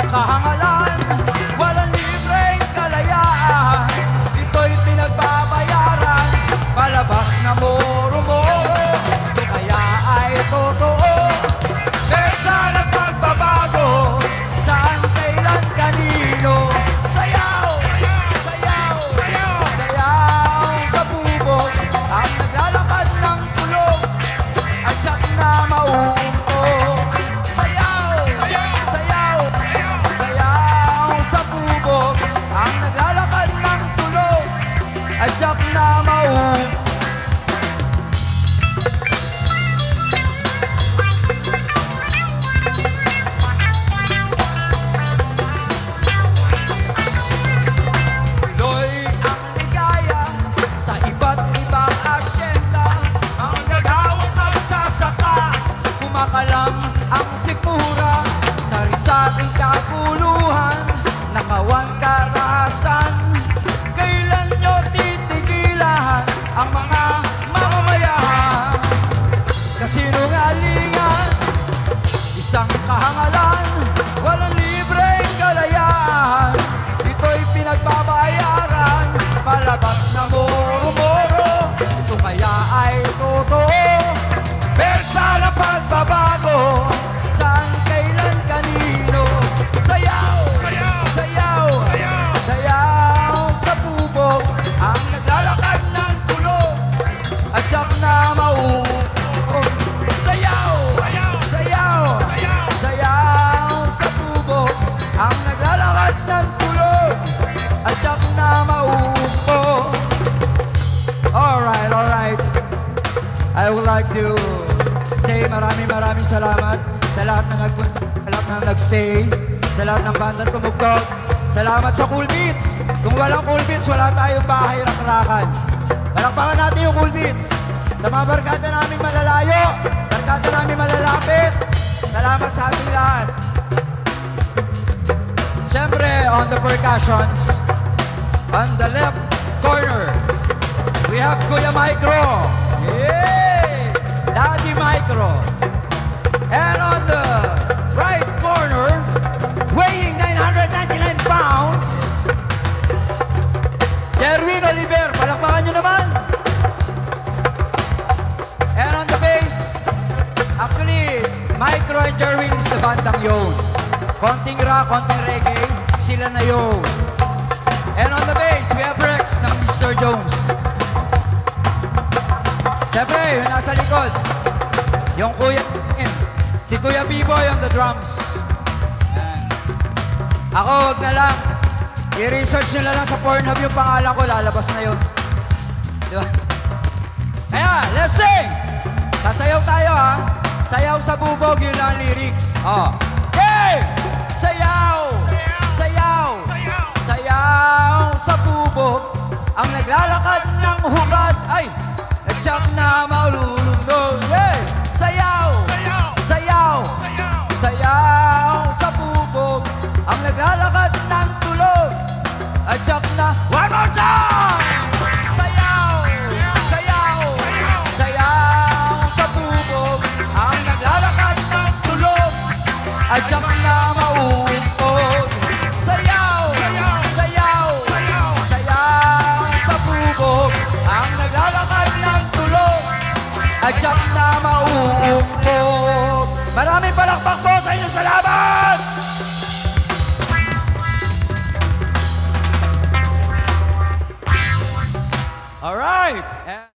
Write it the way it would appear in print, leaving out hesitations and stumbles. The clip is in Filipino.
kahangalan, walang libreng kalayaan. Ito'y pinagbabayaran, palabas na moro-moro. Ito kaya ay totoo, persa ng pagbabago, saan, kailan, kanino. Sayaw, sayaw, sayaw sa bubog, ang naglalakad ng tulog at tiyak na mauumpo. Sayaw, sayaw, sayaw sa bubog, ang naglalakad ng tulog at tiyak na mauumpo. Kumakalam ang sikmura, sari-saring kaguluhan, nakawan karahasan. Kailan nyo titigilan ang mga mamamayan? Kasinungalingan, isang kahangalan, walang libreng kalayaan. Ito'y pinagbabayaran, palabas na moro-moro. Ito kaya ay totoo, persa ng pagbabago, saan, kailan, kanino. Sayaw, sayaw, sayaw sa bubog, ang naglalakad ng tulog at tiyak na mauumpo. Sayaw, sayaw, sayaw sa bubog, ang naglalakad ng tulog at tiyak na mauumpo. Alright. I would like to say maraming salamat sa lahat na nagpunta, sa lahat na nagstay, sa lahat ng bandang tumugtog. Salamat sa Cool Beats. Kung walang Cool Beats, wala tayong bahay rakrakan. Palakpakan natin yung Cool Beats. Sa mga barkada namin malalayo, barkada namin malalapit, salamat sa ating lahat. Siyempre, on the percussions, on the left corner, we have Kuya Micro. Yeah! Daddy Micro. And on the right corner, weighing 999 pounds, Jerwin Oliver. Palakpakan nyo naman. And on the bass, actually, Micro and Jerwin is the bandang yun. Konting rock, konting reggae, sila na yun. And on the bass, we have Rex ng Mr. Jones. Siyempre, yung nasa likod, yung kuya, si Kuya B-Boy on the drums. Ako, wag na lang. I-research nyo na lang sa Pornhub yung pangalan ko, lalabas na yun. Diba? Kaya, let's sing! Sasayaw tayo, ha? Sayaw sa bubog, yun lang lyrics. Oh. Game! Sayaw! Sayaw! Sayaw sa bubog, ang naglalakad ng hubad, ay! Nagtsak na maululundog. Yeah! Sayaw! Sayaw! Sayaw sa bubog, ang naglalakad ng tulog. Nagtsak na, one more time! Sayaw! Sayaw! Sayaw sa bubog, ang naglalakad ng tulog. Nagtsak na mauumpog. Sayaw! Sayaw! Sayaw sa bubog, ang naglalakad ng tulog at tiyak na mauumpog. Maraming palakpak po sa inyo. Salamat! Alright!